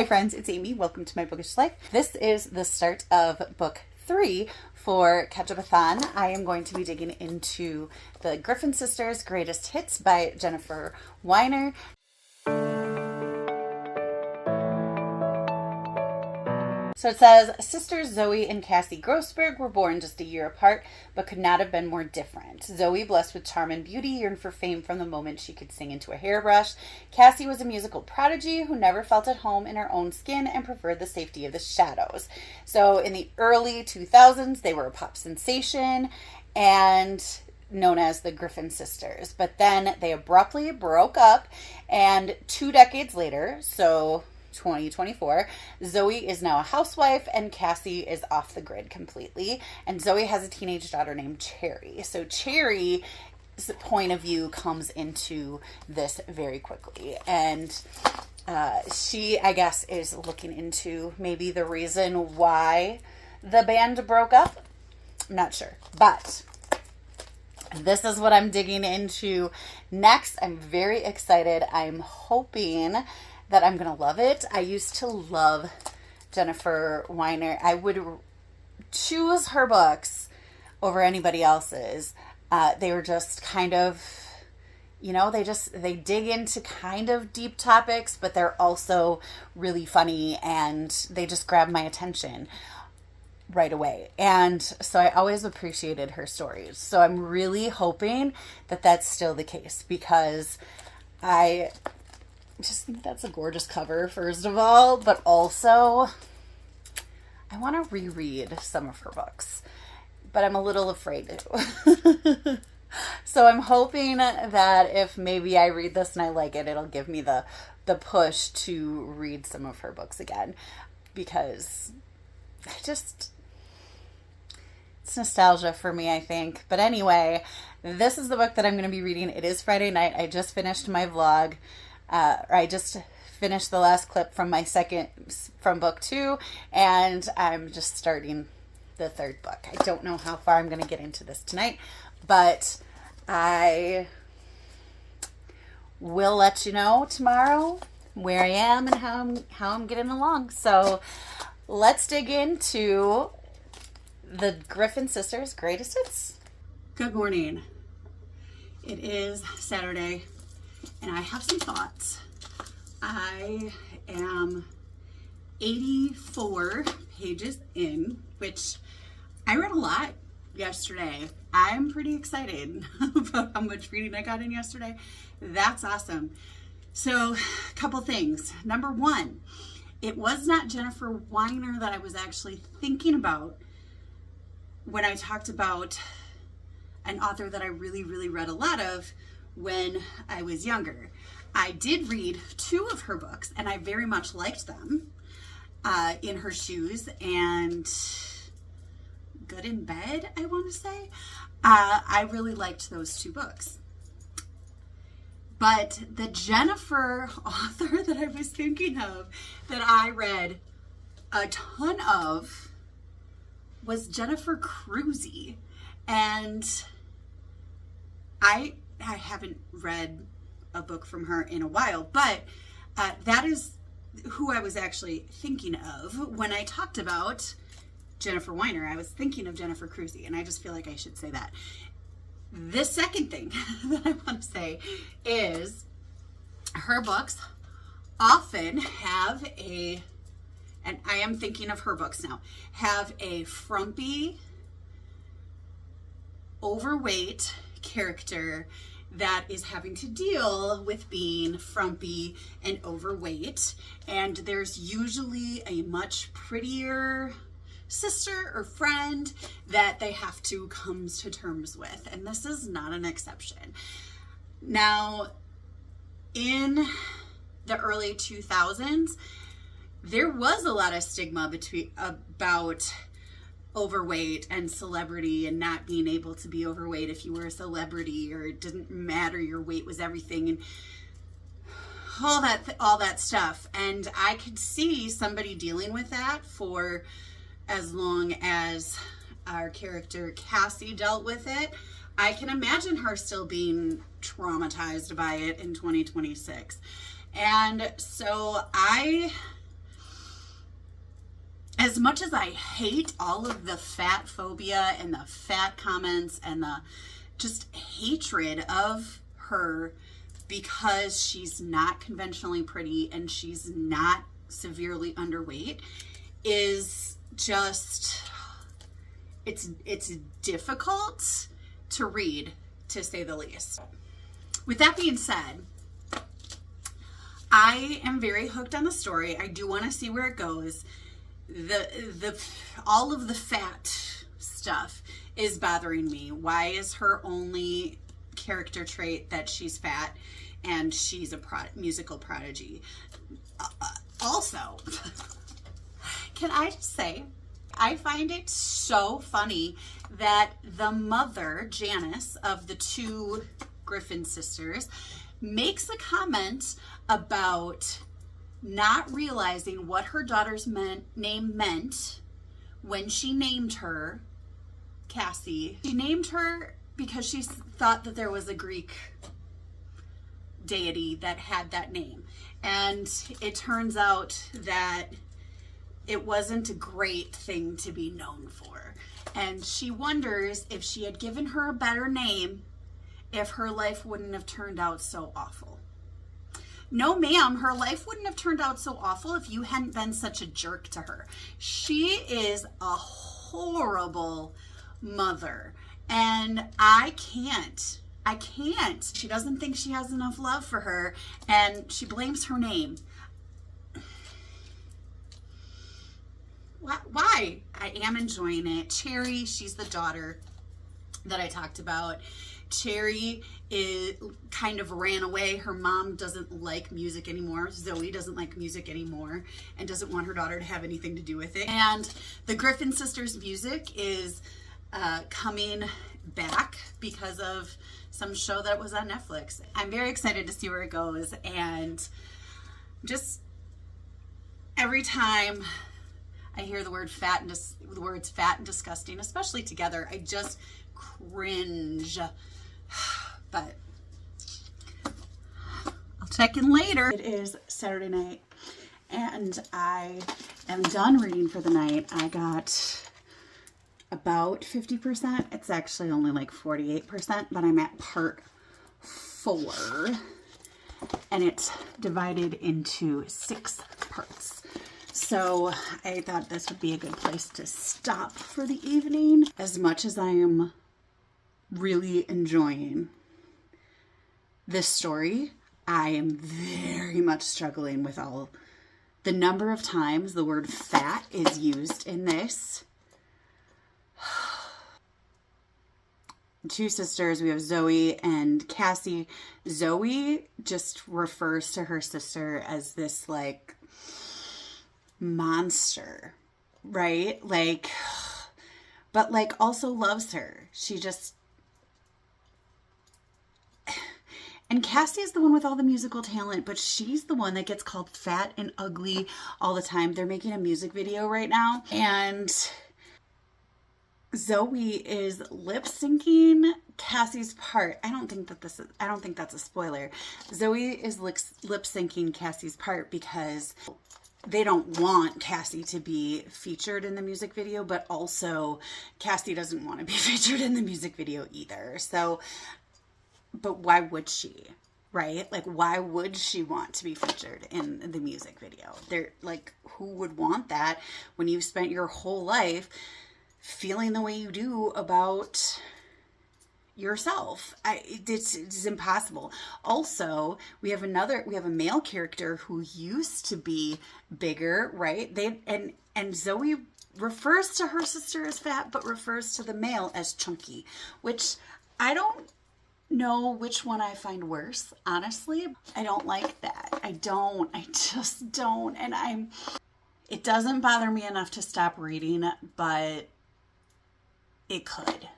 Hi friends, it's Amy. Welcome to my bookish life. This is the start of book 3 for Ketchupathon. I am going to be digging into the Griffin sisters' greatest hits by Jennifer Weiner. So it says, sisters Zoe and Cassie Grossberg were born just a year apart, but could not have been more different. Zoe, blessed with charm and beauty, yearned for fame from the moment she could sing into a hairbrush. Cassie was a musical prodigy who never felt at home in her own skin and preferred the safety of the shadows. So in the early 2000s, they were a pop sensation and known as the Griffin sisters. But then they abruptly broke up, and 2 decades later, so 2024, Zoe is now a housewife and Cassie is off the grid completely, and Zoe has a teenage daughter named Cherry. So Cherry's point of view comes into this very quickly, and she, I guess, is looking into maybe the reason why the band broke up. I'm not sure, but this is what I'm digging into next. I'm very excited. I'm hoping that I'm going to love it. I used to love Jennifer Weiner. I would choose her books over anybody else's. They were just kind of, they dig into kind of deep topics, but they're also really funny and they just grab my attention right away. And so I always appreciated her stories. So I'm really hoping that that's still the case, because I just think that's a gorgeous cover, first of all, but also I want to reread some of her books, but I'm a little afraid to. So I'm hoping that if maybe I read this and I like it, it'll give me the push to read some of her books again, because it's nostalgia for me, I think. But anyway, this is the book that I'm going to be reading. It is Friday night. I just finished my vlog. I just finished the last clip from from book 2, and I'm just starting the 3rd book. I don't know how far I'm going to get into this tonight, but I will let you know tomorrow where I am and how I'm getting along. So let's dig into the Griffin sisters' greatest hits. Good morning. It is Saturday, and I have some thoughts. I am 84 pages in, which I read a lot yesterday. I'm pretty excited about how much reading I got in yesterday. That's awesome. So, a couple things. Number 1, it was not Jennifer Weiner that I was actually thinking about when I talked about an author that I really, really read a lot of when I was younger. I did read 2 of her books, and I very much liked them. In Her Shoes and Good in Bed, I want to say. I really liked those 2 books. But the Jennifer author that I was thinking of, that I read a ton of, was Jennifer Kruse. And I haven't read a book from her in a while, but that is who I was actually thinking of when I talked about Jennifer Weiner. I was thinking of Jennifer Kruse, and I just feel like I should say that. The second thing that I want to say is her books often have and I am thinking of her books now, have a frumpy, overweight character that is having to deal with being frumpy and overweight, and there's usually a much prettier sister or friend that they have to come to terms with, and this is not an exception. Now, in the early 2000s, there was a lot of stigma about overweight and celebrity, and not being able to be overweight if you were a celebrity, or it didn't matter, your weight was everything, and all that stuff. And I could see somebody dealing with that for as long as our character Cassie dealt with it. I can imagine her still being traumatized by it in 2026. And so I as much as I hate all of the fat phobia and the fat comments and the just hatred of her because she's not conventionally pretty and she's not severely underweight, is just, it's difficult to read, to say the least. With that being said, I am very hooked on the story. I do want to see where it goes. All of the fat stuff is bothering me. Why is her only character trait that she's fat and she's a musical prodigy? Also, can I just say, I find it so funny that the mother, Janice, of the two Griffin sisters, makes a comment about not realizing what her daughter's name meant when she named her Cassie. She named her because she thought that there was a Greek deity that had that name. And it turns out that it wasn't a great thing to be known for. And she wonders if she had given her a better name, if her life wouldn't have turned out so awful. No, ma'am, her life wouldn't have turned out so awful if you hadn't been such a jerk to her. She is a horrible mother, and I can't. She doesn't think she has enough love for her, and she blames her name. Why? I am enjoying it. Cherry, she's the daughter that I talked about. Cherry kind of ran away. Her mom doesn't like music anymore. Zoe doesn't like music anymore and doesn't want her daughter to have anything to do with it. And the Griffin sisters' music is coming back because of some show that was on Netflix. I'm very excited to see where it goes, and just every time I hear the words fat and disgusting, especially together, I just cringe. But I'll check in later. It is Saturday night and I am done reading for the night. I got about 50%. It's actually only like 48%, but I'm at part 4 and it's divided into 6 parts. So I thought this would be a good place to stop for the evening. As much as I am really enjoying this story, I am very much struggling with all the number of times the word fat is used in this. Two sisters, we have Zoe and Cassie. Zoe just refers to her sister as this like monster, right? Like, but like also loves her. She just, and Cassie is the one with all the musical talent, but she's the one that gets called fat and ugly all the time. They're making a music video right now, and Zoe is lip syncing Cassie's part. I don't think that's a spoiler. Zoe is lip syncing Cassie's part because they don't want Cassie to be featured in the music video, but also Cassie doesn't want to be featured in the music video either. So, but why would she, right? Like, why would she want to be featured in the music video? They're like, who would want that when you've spent your whole life feeling the way you do about yourself? It's impossible. Also, we have a male character who used to be bigger, right? And Zoe refers to her sister as fat, but refers to the male as chunky, which I don't know which one I find worse, honestly. I don't like that. I just don't. And it doesn't bother me enough to stop reading, but it could.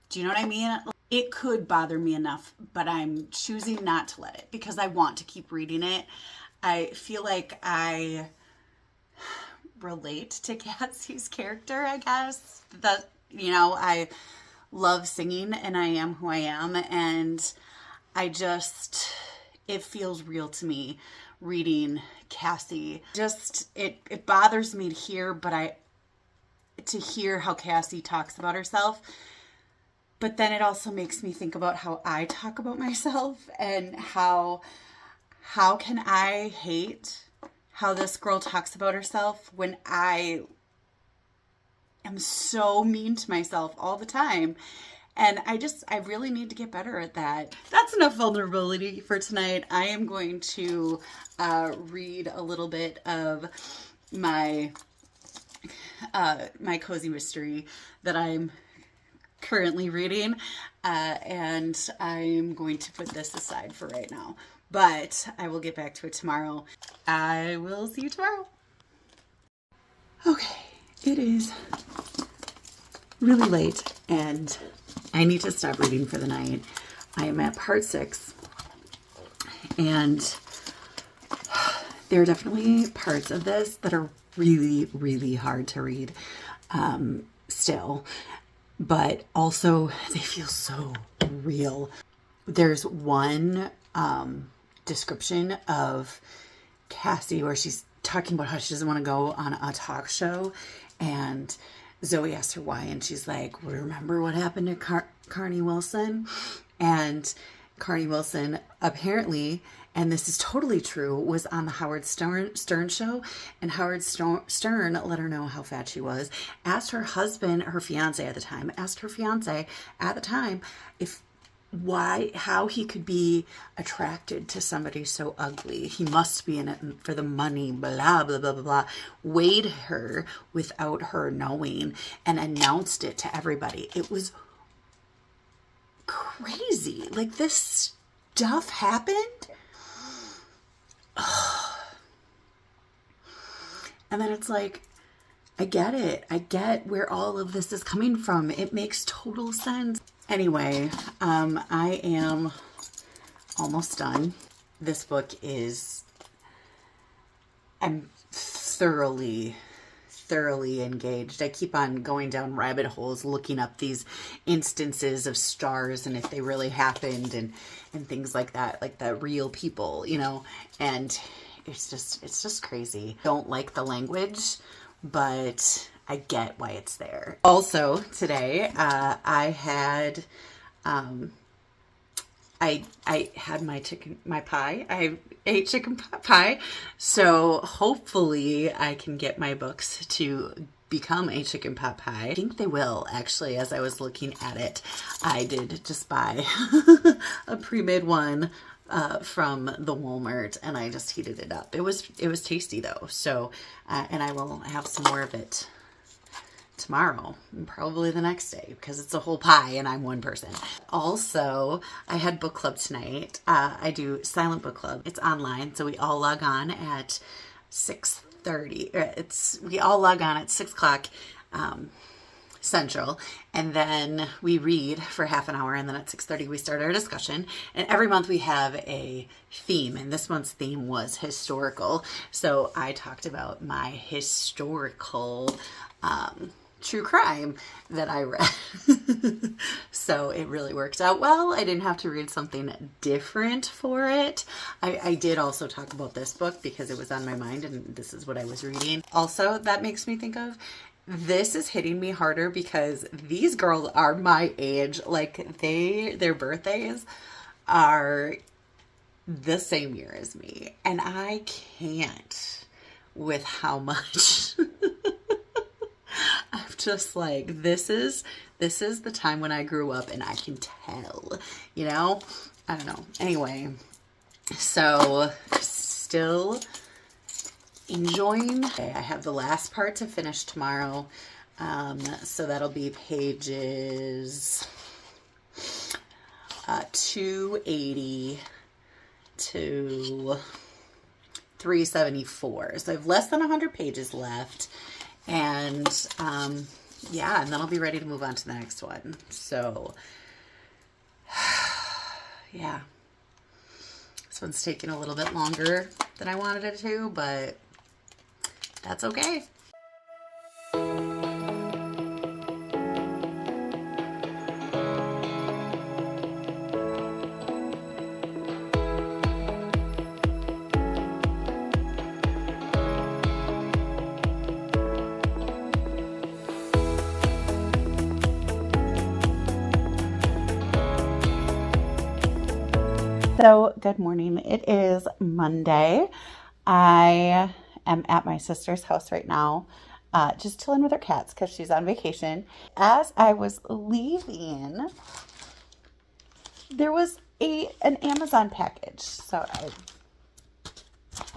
Do you know what I mean? It could bother me enough, but I'm choosing not to let it because I want to keep reading it. I feel like I relate to Cassie's character, I guess. That, you know, I love singing and I am who I am, and it feels real to me reading Cassie. Just, it bothers me to hear, to hear how Cassie talks about herself. But then it also makes me think about how I talk about myself, and how can I hate how this girl talks about herself when I am so mean to myself all the time. And I really need to get better at that. That's enough vulnerability for tonight. I am going to read a little bit of my cozy mystery that I'm currently reading, and I'm going to put this aside for right now, but I will get back to it tomorrow. I will see you tomorrow. Okay, it is really late and I need to stop reading for the night. I am at part 6, and there are definitely parts of this that are really, really hard to read still. But also, they feel so real. There's one description of Cassie where she's talking about how she doesn't want to go on a talk show. And Zoe asks her why. And she's like, well, remember what happened to Carney Wilson? And Carney Wilson apparently, and this is totally true, was on the Howard Stern show, and Howard Stern let her know how fat she was, asked her husband, her fiance at the time, how he could be attracted to somebody so ugly. He must be in it for the money, blah, blah, blah, blah, blah. Weighed her without her knowing and announced it to everybody. It was crazy. Like, this stuff happened. And then it's like, I get it. I get where all of this is coming from. It makes total sense. Anyway, I am almost done. This book I'm thoroughly engaged. I keep on going down rabbit holes, looking up these instances of stars and if they really happened and things like that, like the real people, and it's just crazy. Don't like the language, but I get why it's there. Also, today, I had my pie. I ate chicken pie. So hopefully I can get my books to become a chicken pot pie. I think they will, actually. As I was looking at it, I did just buy a pre-made one from the Walmart, and I just heated it up. It was tasty though. So, and I will have some more of it tomorrow and probably the next day because it's a whole pie and I'm one person. Also, I had book club tonight. I do silent book club. It's online, so we all log on at 6:30. We all log on at 6 o'clock Central, and then we read for half an hour, and then at 6:30 we start our discussion. And every month we have a theme, and this month's theme was historical. So I talked about my historical true crime that I read. So it really worked out well. I didn't have to read something different for it. I did also talk about this book because it was on my mind and this is what I was reading. Also, that makes me think of, this is hitting me harder because these girls are my age. Like, their birthdays are the same year as me, and I can't with how much I'm just like, this is the time when I grew up, and I can tell, I don't know. Anyway, so still enjoying. Okay, I have the last part to finish tomorrow. So that'll be pages 280 to 374. So I have less than 100 pages left. And yeah, and then I'll be ready to move on to the next one. So yeah, this one's taking a little bit longer than I wanted it to, but that's okay. So, good morning. It is Monday. I am at my sister's house right now, just chilling with her cats because she's on vacation. As I was leaving, there was an Amazon package. So I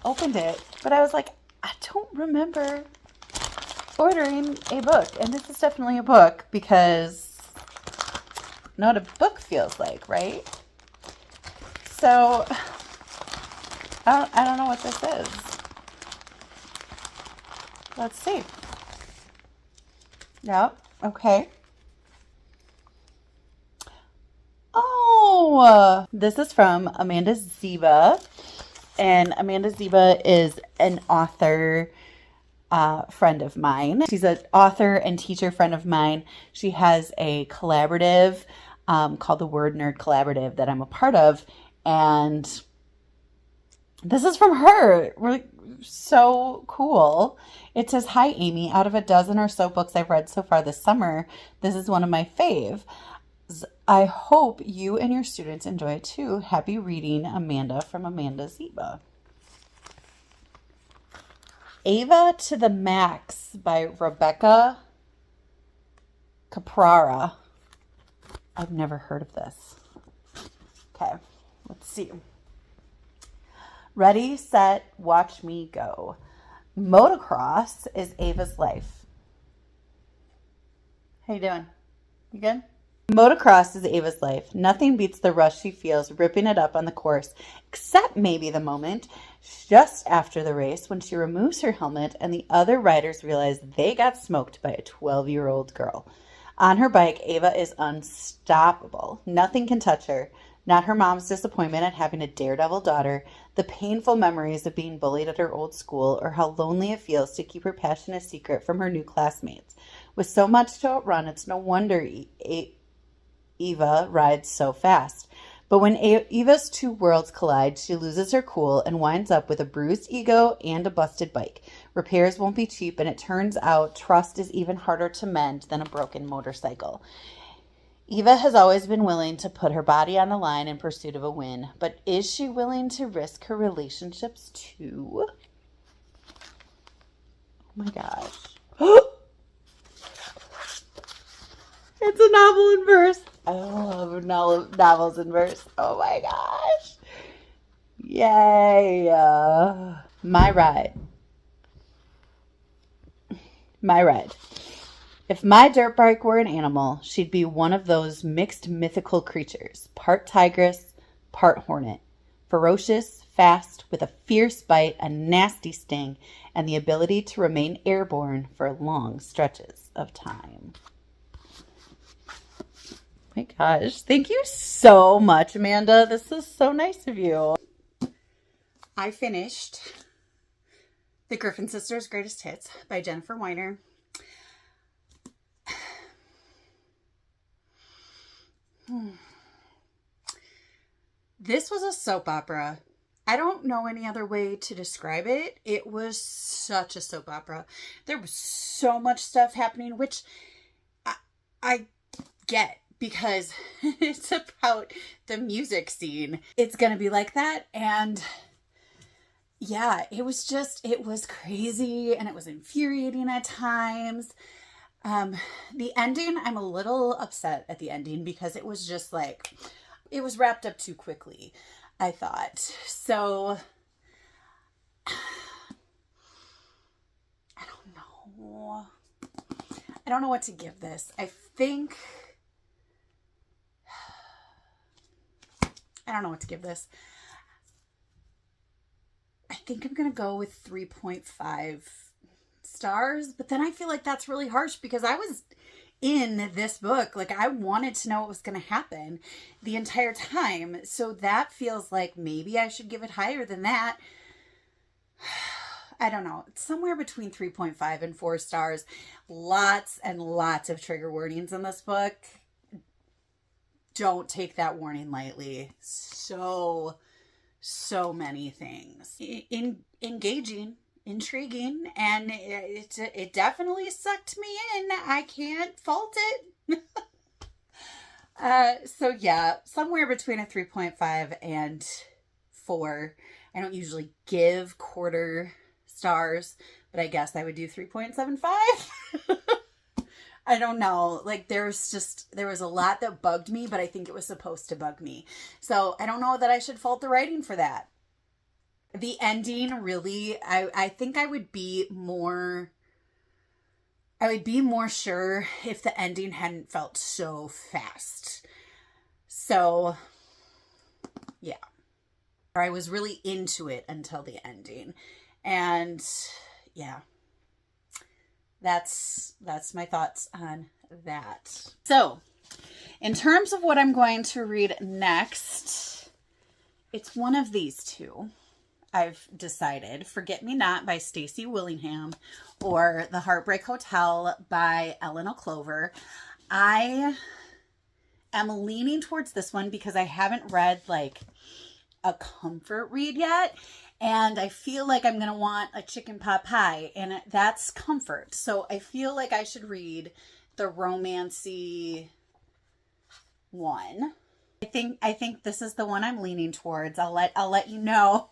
opened it, but I was like, I don't remember ordering a book. And this is definitely a book because I know what a book feels like, right? So I don't know what this is. Let's see. Yep. Okay. Oh, this is from Amanda Ziba. And Amanda Ziba is an author friend of mine. She's an author and teacher friend of mine. She has a collaborative called the Word Nerd Collaborative that I'm a part of. And this is from her. Really so cool. It says, "Hi, Amy. Out of a dozen or so books I've read so far this summer, this is one of my fave. I hope you and your students enjoy it too. Happy reading, Amanda," from Amanda Ziba. Ava to the Max by Rebecca Caprara. I've never heard of this. Okay, let's see. Ready, set, watch me go. Motocross is Ava's life. How you doing? You good? Motocross is Ava's life. Nothing beats the rush she feels ripping it up on the course, except maybe the moment just after the race when she removes her helmet and the other riders realize they got smoked by a 12-year-old girl. On her bike, Ava is unstoppable. Nothing can touch her. Not her mom's disappointment at having a daredevil daughter, the painful memories of being bullied at her old school, or how lonely it feels to keep her passion a secret from her new classmates. With so much to outrun, it's no wonder Eva rides so fast. But when Eva's two worlds collide, she loses her cool and winds up with a bruised ego and a busted bike. Repairs won't be cheap, and it turns out trust is even harder to mend than a broken motorcycle. Eva has always been willing to put her body on the line in pursuit of a win, but is she willing to risk her relationships too? Oh my gosh. It's a novel in verse. I love novels in verse. Oh my gosh. Yay. My ride. My ride. If my dirt bike were an animal, she'd be one of those mixed mythical creatures. Part tigress, part hornet. Ferocious, fast, with a fierce bite, a nasty sting, and the ability to remain airborne for long stretches of time. My gosh, thank you so much, Amanda. This is so nice of you. I finished The Griffin Sisters' Greatest Hits by Jennifer Weiner. This was a soap opera. I don't know any other way to describe it. It was such a soap opera. There was so much stuff happening, which I get because it's about the music scene. It's going to be like that. And yeah, it was crazy and it was infuriating at times. The ending, I'm a little upset at the ending because it was just like, it was wrapped up too quickly, I thought. So, I don't know what to give this. I don't know what to give this. I think I'm going to go with 3.5 stars, but then I feel like that's really harsh because I was in this book. Like, I wanted to know what was going to happen the entire time. So that feels like maybe I should give it higher than that. I don't know. It's somewhere between 3.5 and 4 stars. Lots and lots of trigger warnings in this book. Don't take that warning lightly. So many things. Engaging, intriguing, and it definitely sucked me in. I can't fault it. So yeah, somewhere between a 3.5 and 4. I don't usually give quarter stars, but I guess I would do 3.75. I don't know. Like there was a lot that bugged me, but I think it was supposed to bug me. So I don't know that I should fault the writing for that. The ending really, I think I would be more sure if the ending hadn't felt so fast. So, yeah. I was really into it until the ending. And yeah, that's my thoughts on that. So, in terms of what I'm going to read next, it's one of these two. I've decided Forget Me Not by Stacey Willingham or The Heartbreak Hotel by Ellen O'Clover. I am leaning towards this one because I haven't read like a comfort read yet. And I feel like I'm going to want a chicken pot pie, and that's comfort. So I feel like I should read the romancy one. I think this is the one I'm leaning towards. I'll let you know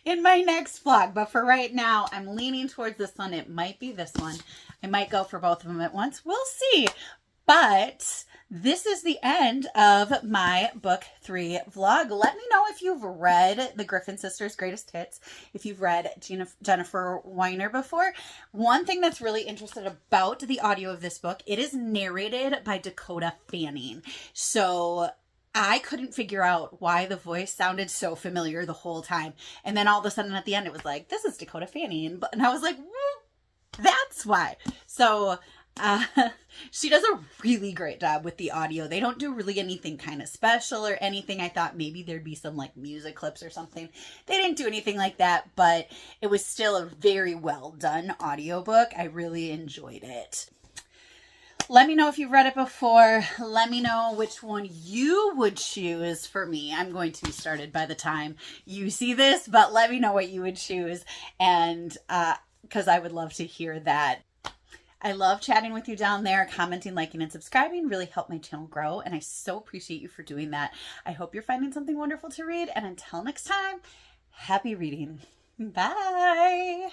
in my next vlog, but for right now I'm leaning towards this one. It might be this one. I might go for both of them at once. We'll see. But this is the end of my book 3 vlog. Let me know if you've read the Griffin Sisters' Greatest Hits, if you've read Jennifer Weiner before. One thing that's really interesting about the audio of this book, it is narrated by Dakota Fanning. So I couldn't figure out why the voice sounded so familiar the whole time. And then all of a sudden at the end, it was like, this is Dakota Fanning. And I was like, that's why. So she does a really great job with the audio. They don't do really anything kind of special or anything. I thought maybe there'd be some like music clips or something. They didn't do anything like that, but it was still a very well done audiobook. I really enjoyed it. Let me know if you've read it before. Let me know which one you would choose for me. I'm going to be started by the time you see this, but let me know what you would choose. And because I would love to hear that. I love chatting with you down there. Commenting, liking, and subscribing really help my channel grow, and I so appreciate you for doing that. I hope you're finding something wonderful to read, and until next time, happy reading. Bye!